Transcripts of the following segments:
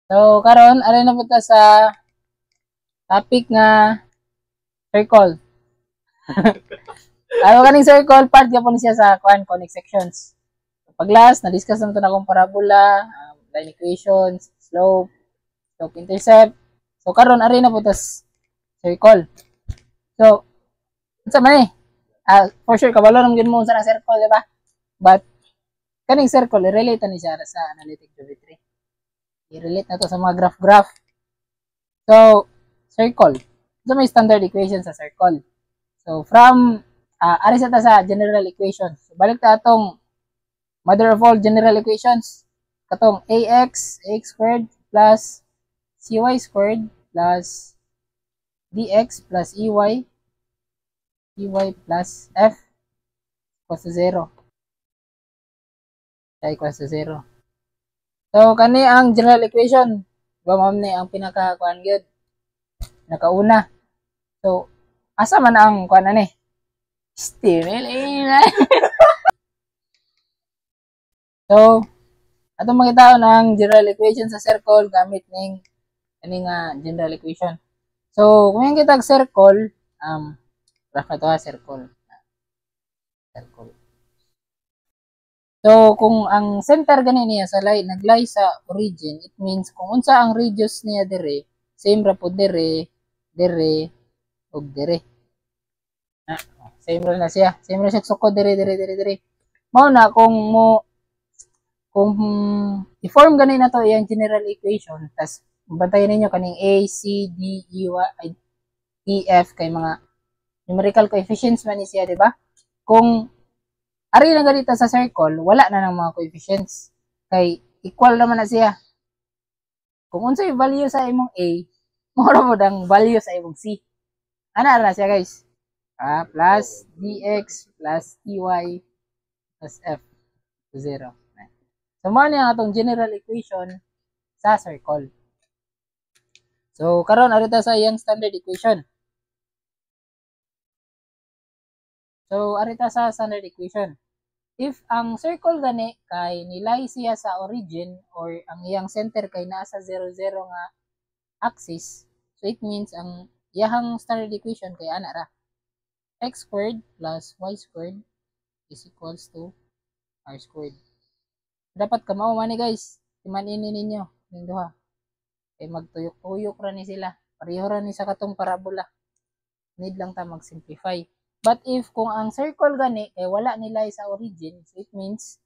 So karon ari na punta sa topic nga circle. Ano kaning circle part gyapon siya sa conic sections. Pag last na discuss naman na akong parabola, line equations, slope intercept. So karon ari na punta sa circle. So unsa man eh? For sure kabalo nang gid mo unsa na circle, di ba? But kaning circle relate ni siya sa analytic geometry. I-relate na to sa mga graph. So, circle. So, may standard equation sa circle. So, from, ari sa general equation. So, balik ta atong mother of all general equations. Katong ax squared plus cy squared plus dx plus ey plus f equals to 0. Equals to 0. So, kani ang general equation. Ma'am ni ang pinaka-kuan gyud. Nakauna. So, asa man ang kuan ani? Stimulate. So, atong makita ang general equation sa circle gamit ning ani nga general equation. So, kung yung kita circle, graph na to circle. So, kung ang center gani niya sa line, naglay sa origin, it means kung unsa ang radius niya dire, same ra po dire, ug dire. Same ra na siya. Same ra siya sukod dire. Mao na kung i-form gani na to iyang general equation, tas bantayan ninyo kaning A, C, D, E, F kay mga numerical coefficients man ni siya, di ba? Kung ari na ganito sa circle, wala na ng mga coefficients. Kay equal naman na siya. Kung unsa yung value sa imong A, mura mo dang value sa imong C. Ana na siya, guys. Plus dx plus dy plus f to 0. So, mo ni ang atong general equation sa circle. So, karon ari ta sa iyang standard equation. So, ari ta sa standard equation. If ang circle gani kay nilay siya sa origin or ang iyang center kay naa sa 0, 0 nga axis, so it means ang iyang standard equation kay ana ra. X squared plus y squared is equals to r squared. Dapat ka mao man ni guys. Timan-ini ninyo ning duha. Kay magtuyok-tuyok ra ni sila. Pareho ra ni sa katong parabola. Need lang ta mag-simplify. But if kung ang circle gani kay wala nilay sa origin, so it means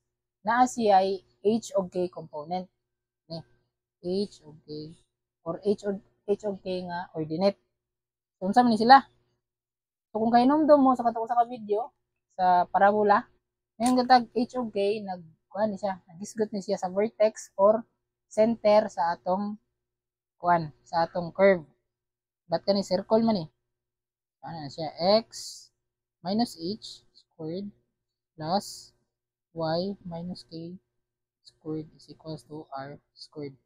naa siya ay h og k component. Ni h og k or h og k nga ordinate. So unsa man ni sila? So kung kainomdom mo sa katong sa video sa parabola, ngayon gatag h og k nagkuan ni siya, nagisgot ni siya sa vertex or center sa atong kuan, sa atong curve. But kani circle man eh. Ano na siya? X minus h squared plus y minus k squared is equals to r squared.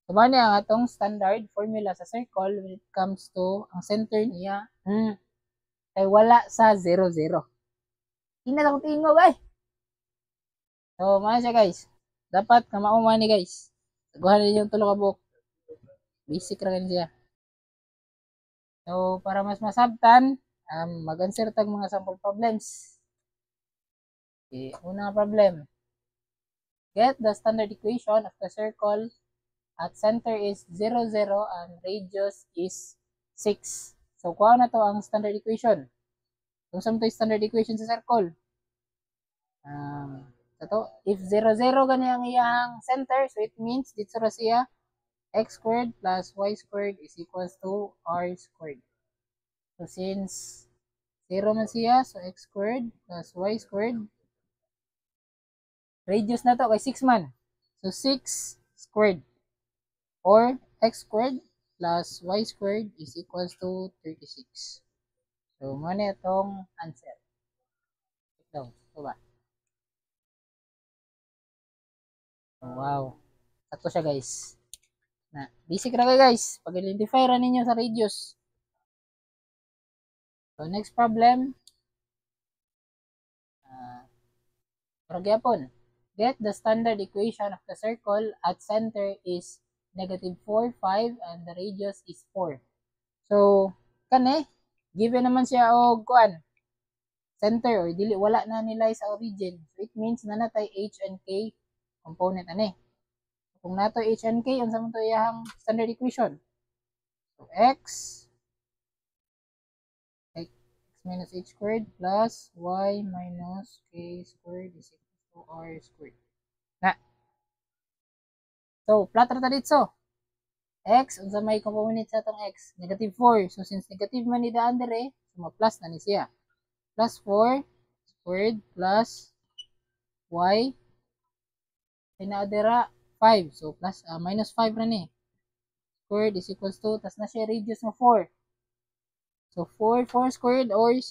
So, mani ang atong standard formula sa circle when it comes to ang center niya kay wala sa 0, 0. Ina akong tingog ay. So, mani siya guys. Dapat ka maumani guys. Taguhan ninyo yung tulo ka book. Basic ra siya. So, para mas masabtan, mag-answer tag mga sample problems. Okay, unang problem. Get the standard equation of the circle at center is 0, 0 and radius is 6. So, kuha na to ang standard equation. Kung saan to yung standard equation sa circle? If 0, 0 gani ang iyang center, so it means dito ra siya x squared plus y squared is equals to r squared. So, since 0 man siya, so x squared plus y squared. Radius na to kay 6 man. So, 6 squared or x squared plus y squared is equals to 36. So, muna itong answer. Ito, ito ba? Oh, wow. Ito siya guys. Na, basic ra guys. Pag-identify ra ninyo sa radius. So, next problem. Get the standard equation of the circle at center is negative 4, 5, and the radius is 4. So, kani, given naman siya og kuan, center or dili wala na nilay sa origin. So, it means na natay H and K component ani. Kung nato H and K, unsa man to iyang standard equation? So, x minus h squared plus y minus k squared is equal to r squared. Na. So, plot ra ta dito. X, unsa may component sa atong x? Negative 4. So, since negative man ni daan dire, so plus na ni siya. Plus 4 squared plus y pinadira 5. So, plus minus 5 ra ni. Squared is equals to, tas na siya radius mo 4. So, 4 squared or 16.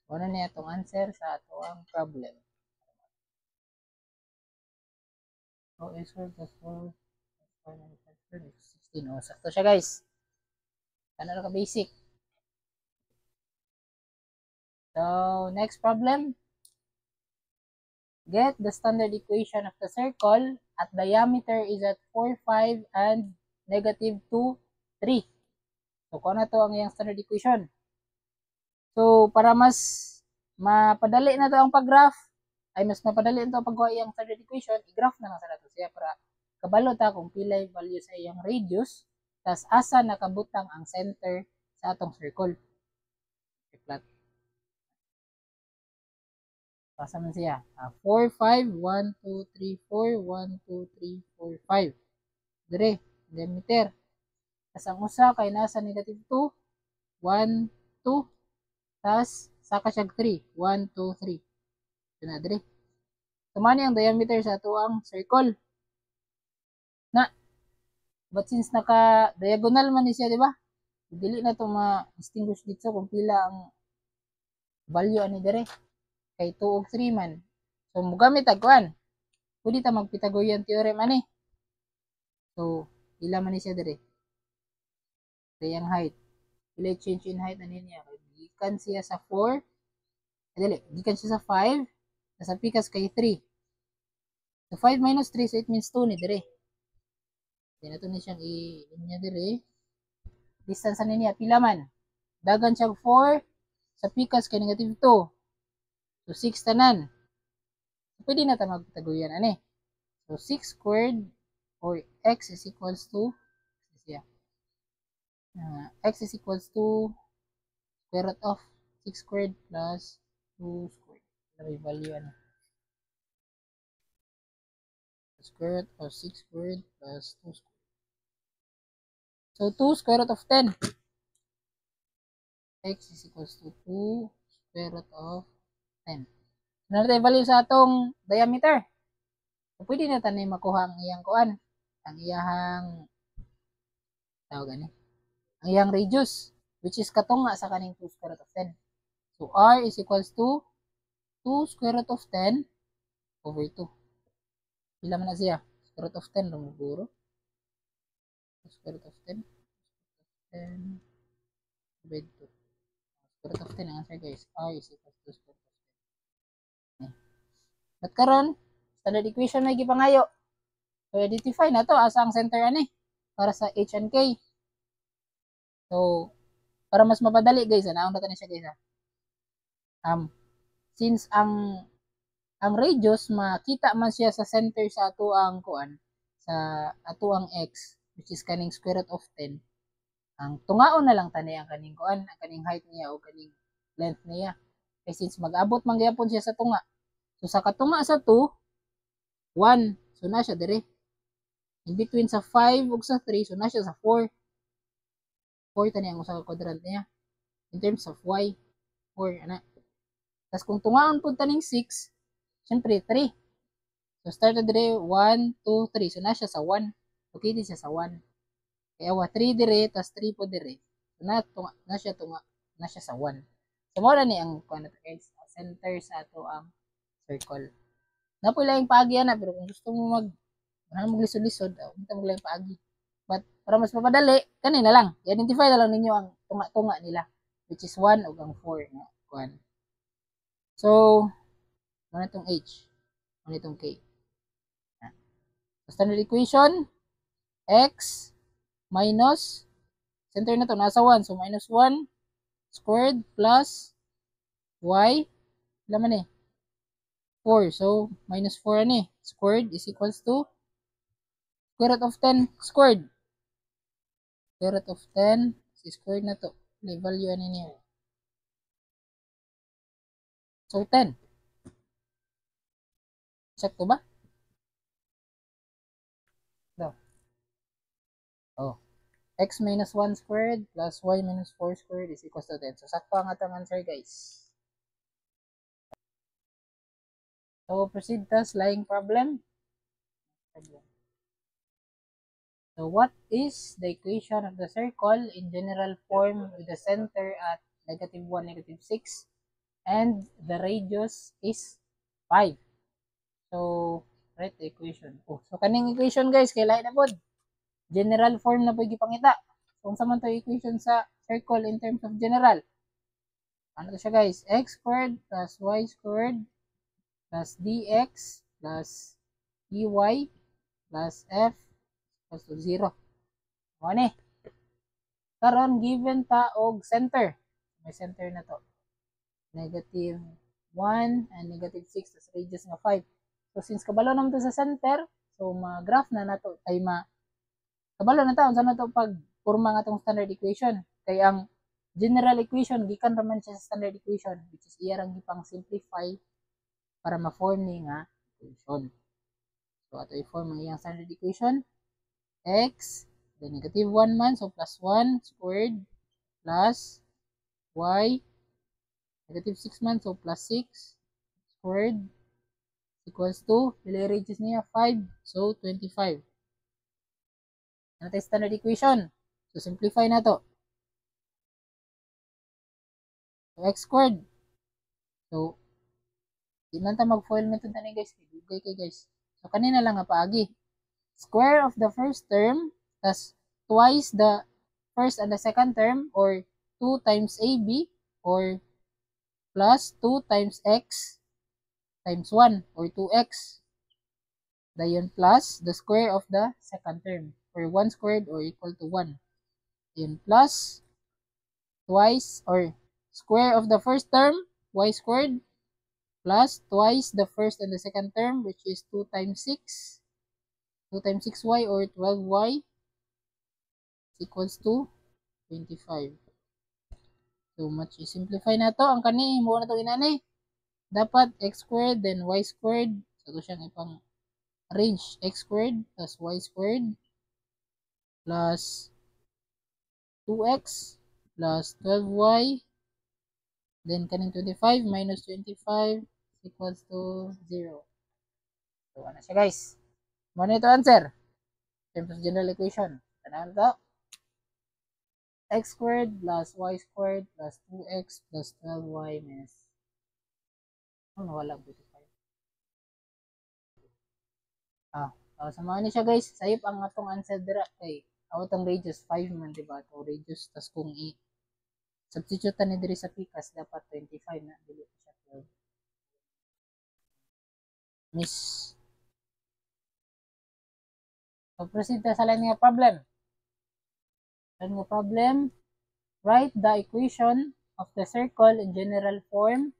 So, ano niya itong answer sa atong problem. So, x squared plus 4 16. O, sakto siya guys. Ano na ka basic. So, next problem. Get the standard equation of the circle at diameter is at 4, 5, and negative 2, 3. So, kung ano to ang iyang standard equation. So, para mas mapadali na to ang pag-graph, ay mas mapadali na to ang pagkuha iyang standard equation, i-graph na lang sa nato siya para kabalo ta kung pilay value sa iyang radius, tas asa nakabutang ang center sa atong circle. I-plot. Pasa man siya. 4, 5, 1, 2, 3, 4, 1, 2, 3, 4, 5. Dire, diameter. Tas ang usa kay nasa negative 2, 1, 2, tas saka siya 3, 1, 2, 3. Ito na, dire. Tumani ang diameter sa ato ang circle. Na, but since naka-diagonal man ni siya, di ba? Dili na ito ma-distinguish dito kung pila ang value ani dire. Kay 2 ug 3 man. So, mugamit agkuan. Pwede ta mag-Pythagorean theorem ani. So, pila man ni siya dire. Kaya ang height. Pila change in height ani niya. Gikan siya sa 4. Dili, gikan siya sa 5. Sa pikas kay 3. So, 5 minus 3, so it means 2 ni dire. Then, ito na siyang i-linya dire. Distance ani niya, pila man. Dagan siyang 4. Sa pikas kay negative 2. So, 6 tanan. So, pwede na ta mag-Pythagorean ani. So, 6 squared or x is equals to x is equals to square root of 6 squared plus 2 squared. May value ano. Square root of 6 squared plus 2 squared. So, 2 square root of 10. X is equals to 2 square root of 10. Ano natin value sa atong diameter? So, pwede na tayo makuha ang iyang kuan. Ang iyang tawag ani. Ang iyang radius, which is katunga sa kaning 2 square root of 10. So, R is equals to 2 square root of 10 over 2. Pila man na siya? Square root of 10 lang siguro. Square root of 10. 10 divided 2. Square root of 10 ang answer guys. R is equals to square root of 10. But karon, standard equation na gipangayo. So, identify na to asa ang center ani para sa H and K. So, para mas mapadali guys, naon na siya guys. Since ang radius makita man siya sa center sa ato ang kuan sa ato ang x which is kaning square root of 10. Ang tungaon na lang tani ang kaning kuan, ang kaning height niya o kaning length niya. Kay since mag-abot man gyapon siya sa tunga. So sa katunga sa 2, 1. So na siya dire. In between sa 5 ug sa 3, so na siya sa 4. 4 tani ang usa ka quadrant niya. In terms of y, 4 ana. Tas kung tungaon pud taning 6, syempre 3. So start na dire 1, 2, 3. So na siya sa 1. Located siya sa 1. Kaya 3 dire tas 3 po dire. So na siya sa 1. So mo na ni ang kuan nato guys, center sa ato ang circle. Napoy lang paagi ana pero kung gusto mo maglisod-lisod, unta mo lang paagi. But para mas mapadali, kanina lang. I-identify na lang ninyo ang tunga-tunga nila which is 1 ug ang 4 nga kuan. So, ano itong H? Ano itong K? Standard equation, x minus, center na to, nasa 1. So, minus 1 squared plus y, laman 4. So, minus 4 squared is equals to square root of 10 squared. Square root of 10, squared na to. Value niya. So, 10. Sakto ba? No. Oh. X minus 1 squared plus y minus 4 squared is equals to 10. So, sakto ang atong answer, guys. So, proceed to lying problem. So, what is the equation of the circle in general form with the center at -1, -6, and the radius is 5? So, write the equation. Oh, so, kaning equation, guys, kay lain na po. General form na po ipangita. Kung sa man to equation sa circle in terms of general. Ano to siya, guys? X squared plus y squared plus dx plus dy plus f equals to 0. Ano karon given ta og center. May center na to. -1 and -6 tas radius nga 5. So since kabalo naman to sa center, so ma-graph na nato ay kabalo na ta unsa na to pag porma nga tong standard equation. Kay ang general equation gikan ra man siya sa standard equation which is iya rang gipang simplify para ma-form ni nga equation. So ato i-form ang iyang standard equation. X, then -1 man, so plus 1 squared plus y, -6 man, so plus 6 squared equals to, pili radius niya 5, so 25. Ano tayo standard equation? So simplify na to. So x squared. So, di man ta mag-FOIL method na guys. Dugay kay guys. So kanina lang nga paagi. Square of the first term plus twice the first and the second term or 2 times AB or plus 2 times x times 1 or 2x. Dayon plus the square of the second term or 1 squared or equal to 1. Dayon plus twice or square of the first term, y squared plus twice the first and the second term which is 2 times 6. 2 times 6y or 12y equals to 25. So much i-simplify na to. Ang kani, mo na to ginani. Dapat x squared then y squared. So ito siyang ipang arrange. X squared plus y squared plus 2x plus 12y. Then kaning 25 minus 25 equals to 0. So ano siya guys? Mo na ito answer. In terms of general equation. Tanahan to. X squared plus y squared plus 2x plus 12y minus wala 25. Sa mga ni siya guys, sayop ang atong answer dira kay out ang radius 5 man diba? To radius tas kung substitute ni diri sa pikas dapat 25 na dili siya 12. Miss. So proceed ta sa lain nga problem. Lain nga problem, write the equation of the circle in general form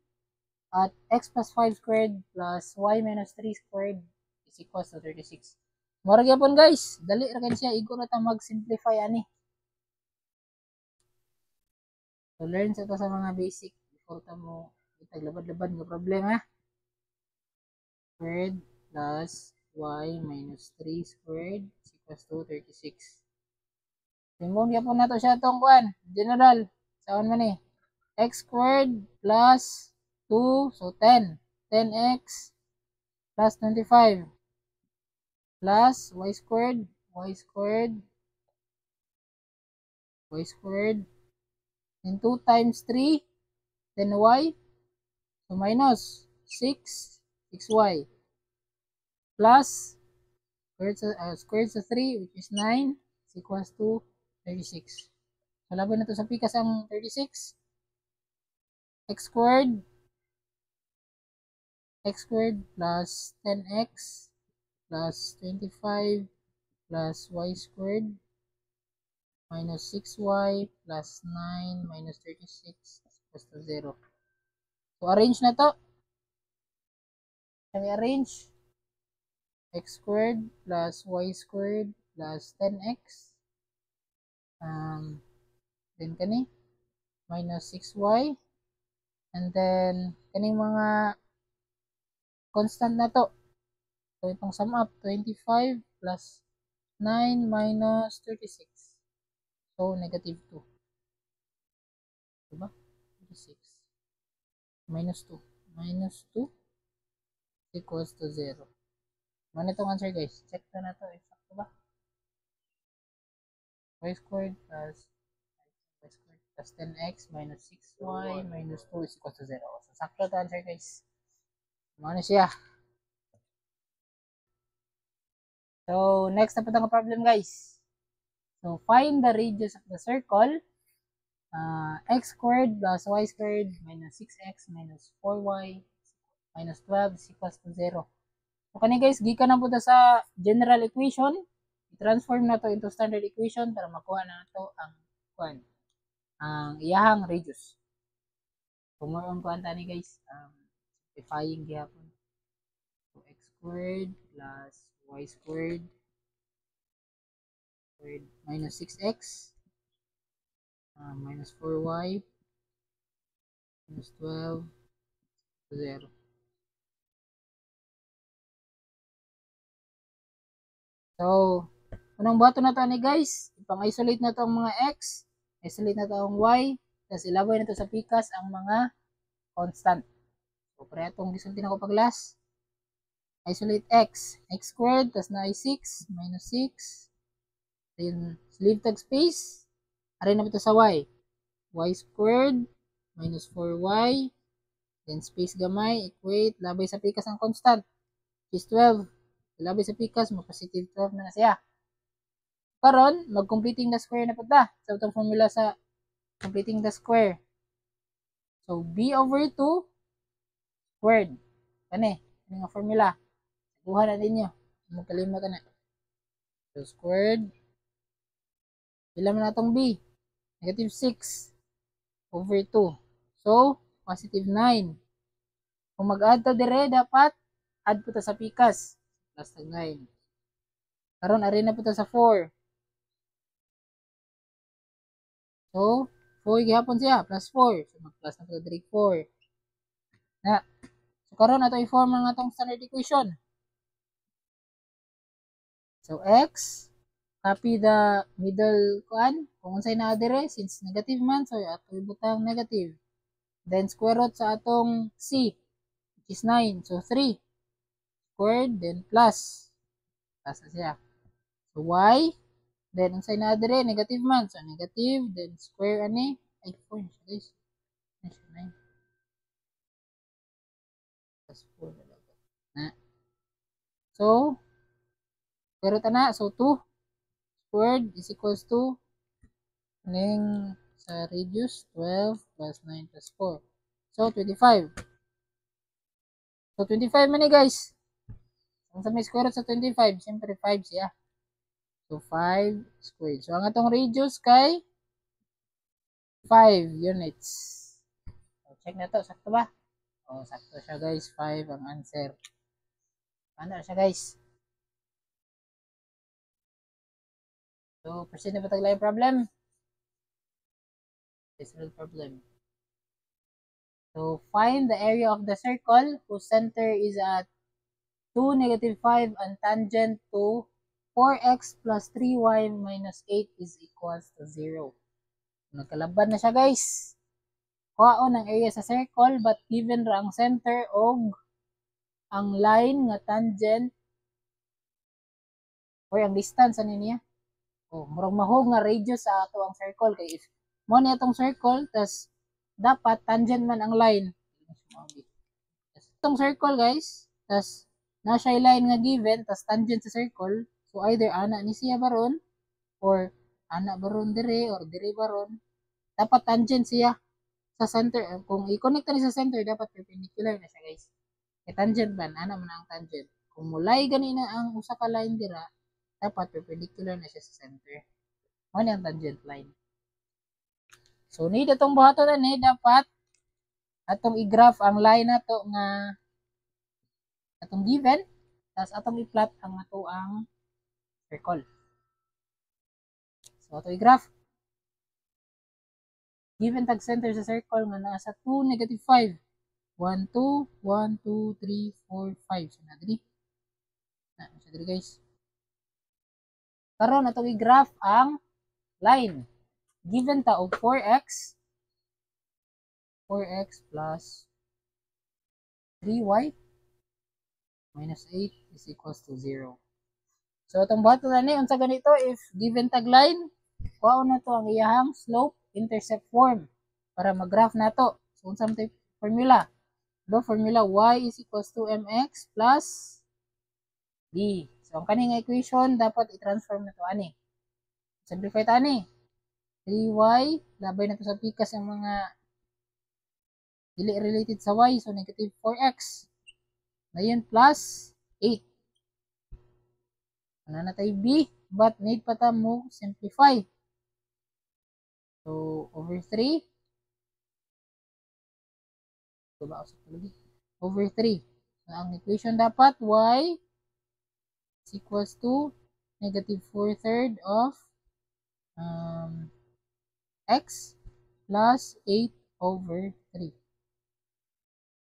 at x plus 5 squared plus y minus 3 squared is equals to 36. Mura gyapon guys, dali ra kay siya, igo na ta mag-simplify ani. So learn sa to sa mga basic before ta mo itaglabad-labad nga problema. Squared plus y minus 3 squared is equals to 36. Timbong gyapon nato siya tong kuan, general. Saan man x squared plus 2, so 10. 10x plus 25 plus y squared then 2 times 3 then y, so minus 6y plus squared sa 3 which is 9 is equals to 36. So laban na to sa pikas ang 36. x squared plus 10x plus 25 plus y squared minus 6y plus 9 minus 36 equals to 0. So, arrange na to. Can we arrange? X squared plus y squared plus 10x. Then, kani minus 6y. And then, kaning mga constant na to. So, itong sum up, 25 plus 9 minus 36. So, negative 2. Diba? 36. Minus 2. Minus 2 equals to 0. Ano itong answer, guys? Check na to. Exacto ba? Y squared plus y squared plus 10x minus 6y minus 2 is equals to 0. So, sakto to answer, guys. Ano siya? So, next na po itong problem, guys. So, find the radius of the circle. X squared plus y squared minus 6x minus 4y minus 12 is equals to 0. So, kani guys, gikan na po sa general equation. I-transform na to into standard equation para makuha na to ang iyahang radius. So, more on kuhan tani guys, simplifying gihapon. So, x squared plus y squared minus 6x minus 4y minus 12 to 0. So, unang buhaton na to ni guys, ipang-isolate na to ang mga x, isolate na to ang y, tapos ilabay na to sa pikas ang mga constant. So, para itong gisulti na ko pag last, isolate x squared, tapos na ay 6, minus 6, then leave tag space, aray na ito sa y squared, minus 4y, then space gamay, equate, labay sa pikas ang constant, is 12, labay sa pikas, mag-positive 12 na siya. Karon, mag-completing the square na po ta. So, itong formula sa completing the square. So, b over 2 squared. Kani, ano nga formula? Kuha na din nyo. Magkalimot na. So, squared. Ilan na itong b? Negative 6 over 2. So, positive 9. Kung mag-add to dire, dapat add po ta sa pikas. Plus 9. Karon, arin na po ta sa 4. So, 4 gihapon siya, plus 4. So, mag-plus na po ta 4. Na. So, karon ato i-form ang atong standard equation. So, x, copy the middle kuan. Kung unsay naa dire, since negative man, so ato ibutang negative. Then, square root sa atong c, which is 9. So, 3 squared, then plus. Plus na siya. So, y, then unsay naa dire, negative man. So, negative, then square ani. Ay, 4 na siya, guys. 9. Plus 4 na. So, square root na. So, 2 squared is equals to ning sa radius 12 plus 9 plus 4. So 25. So 25 man guys. Ang sa may square root sa 25, siyempre 5 siya. So 5 squared. So ang atong radius kay 5 units. So, check na to, sakto ba? O sakto siya guys, 5 ang answer. Paano siya guys? So proceed na ba tayo yung problem? This real problem. So, find the area of the circle whose center is at 2, negative 5 and tangent to 4x plus 3y minus 8 is equals to 0. Nagkalabad na siya guys. Kuhaon ang area sa circle but given ra ang center og ang line nga tangent or ang distance ani niya. Oh, murag mahog nga radius sa ato ang circle kay if mo ni atong circle tas dapat tangent man ang line. Itong circle guys, tas na siya line nga given, tas tangent sa circle, so either ana ni siya baron, or ana baron dire, or dire baron, dapat tangent siya sa center. Kung i-connect ni sa center, dapat perpendicular na siya guys. Kaya tangent man, ana man ang tangent. kung mulay gani na ang usa ka line dira, dapat perpendicular na siya sa center. Ano ang tangent line. So need atong buhaton ani dapat atong i-graph ang line nato nga atong given, tapos atong i-plot ang ato ang circle. So ato i-graph. Given tag center sa circle nga naa sa 2, -5. 1, 2, 1, 2, 3, 4, 5. So na diri. Na diri guys. Karon atong i-graph ang line. Given ta og 4x plus 3y minus 8 is equals to 0. So itong bato na ni unsa ganito if given tag line, kuhaon na to ang iyahang slope intercept form para mag-graph nato. So unsa man formula? The formula y is equals to mx plus d. So ang kaning equation dapat i-transform na to ani. Simplify ta ani. 3y labay na to sa pikas ang mga dili related sa y, so negative 4x. Dayon plus 8. Ano na tayo b, but need pa ta mo simplify. So, over 3. So, ba sa tuloy? Over 3. So, ang equation dapat y is equals to negative 4/3 of x plus 8 over 3.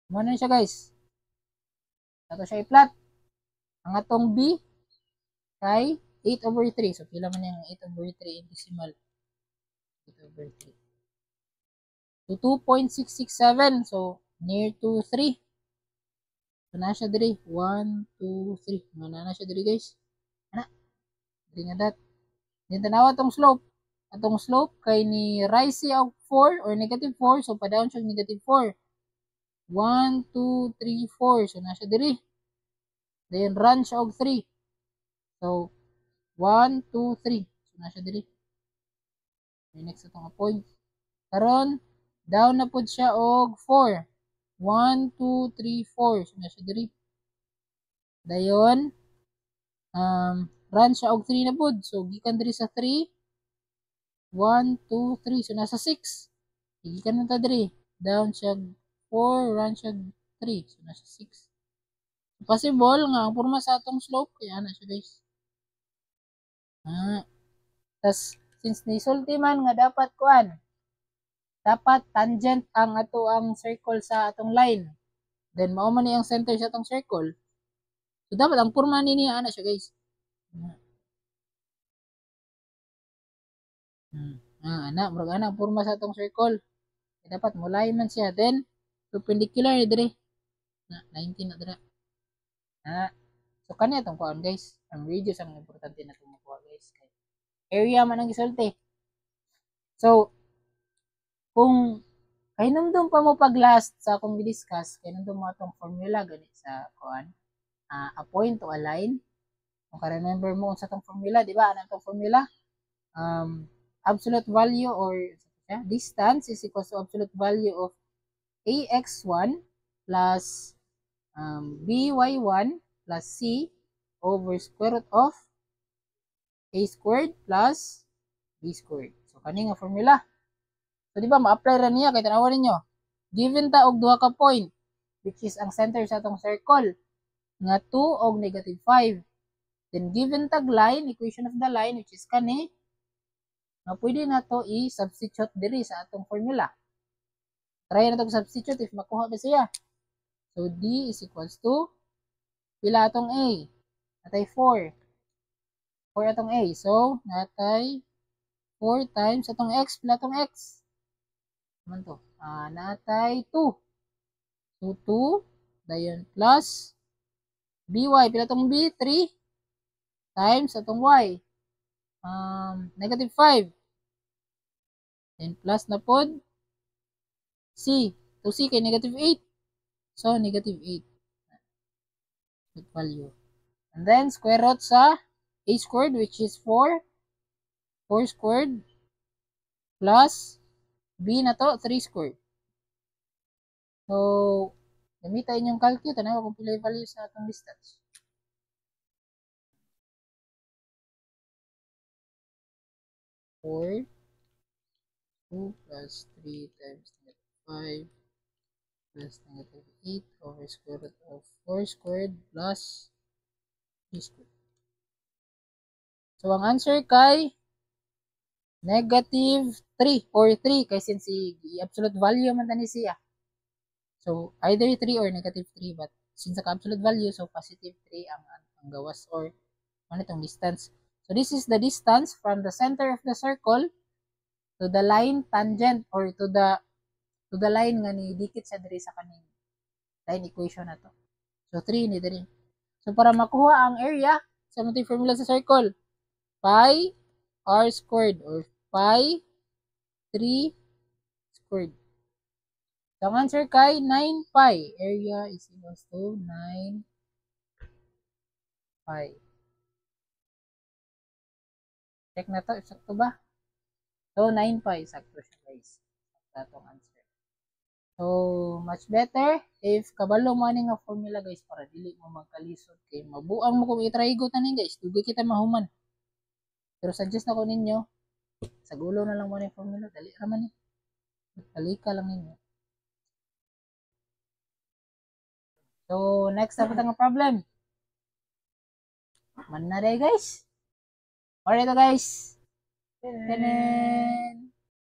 Muna na siya guys. Ito siya i-plot. Ang atong b kay 8 over 3. So, pila man yung 8 over 3 in decimal. 8 over 3. So, 2.667. So, near to 3. So, na siya diri. 1, 2, 3. Mana na siya diri guys. Ana. Diri nga dat. Then, tanawa itong slope. Atong slope kay ni rise siya og 4 or negative 4. So, pa-down siya negative 4. 1, 2, 3, 4. So, na siya diri. Then, run siya og 3. So, 1, 2, 3. So, na siya diri. Next itong point. Karon, down na po siya og 4. 1, 2, 3, 4. So, na siya diri. Dayon, run siya og 3 na po. So, gikan diri sa 3. 1, 2, 3. So, nasa 6. Gikan na ta diri. Down siya 4, run siya 3. So, nasa 6. Possible nga, ang forma sa atong slope, kaya na siya guys. Tas, since nisulti man nga dapat kuan, dapat tangent ang ato ang circle sa atong line. Then, mao man ni ang center sa atong circle. So, dapat ang forma ni ana siya guys. Ana, murag ana ang forma sa atong circle. Dapat mulay man siya. Then, perpendicular dire. Na, 19 na dire. So, kani atong kuan guys. Ang radius ang importante na itong makuha guys. Area man ang isulti. So, kung kahinumdum pa mo pag last sa akong i-discuss, kahinumdum mo itong formula ganit sa kuan, a point to a line. Kung ka-remember mo sa itong formula, di ba? Ano itong formula? Absolute value or distance is equal to absolute value of ax1 plus by1 plus c over square root of a squared plus b squared. So, kani nga formula. So, di ba, ma-apply ra niya, kaya tanawan ninyo. Given ta og duha ka point, which is ang center sa atong circle, nga 2 og negative 5. Then, given tag line, equation of the line, which is kani, nga pwede na to i-substitute diri sa atong formula. Try na to substitute if makuha ba siya. So, D is equals to, pila atong A? Natay 4. 4 atong A. So, natay 4 times atong X, pila atong X? Naman to. Natay 2. So, 2, dayon plus, BY, pila atong B? 3 times atong Y. Negative 5. Then, plus na pod, C. 2C kay negative 8. So, negative 8. Good value. And then, square root sa A squared, which is 4. 4 squared plus B na to, 3 squared. So, gamitin yung calculate. Tanawa kung pila yung value sa atong distance. 4, 2 plus 3 times negative 5 plus negative 8 over square root of 4 squared plus 3 squared. So, ang answer kay negative 3 or 3 kay since i-absolute value man tani siya. So, either 3 or negative 3 but since absolute value, so positive 3 ang gawas or ano itong distance. So, this is the distance from the center of the circle to the line tangent or to the line nga ni dikit sa diri sa kaning line equation na to. So, 3 ni diri. So, para makuha ang area, sa mga formula sa circle, pi r squared or pi 3 squared. So, ang answer kay 9 pi. Area is equals to 9 pi. Check na to. Sakto ba? So, 9 pi. Sakto siya guys. Sakto ang answer. So, much better if kabalo mo nga formula guys para dili mo magkalisod kay mabuang mo kung i-try go tanin guys. Dugay kita mahuman. Pero suggest na ko ninyo, sa gulo na lang mo ni formula. Dali raman ni. Talika lang ninyo. So, next na nga problem. Man na day guys. Alright guys. Tanan.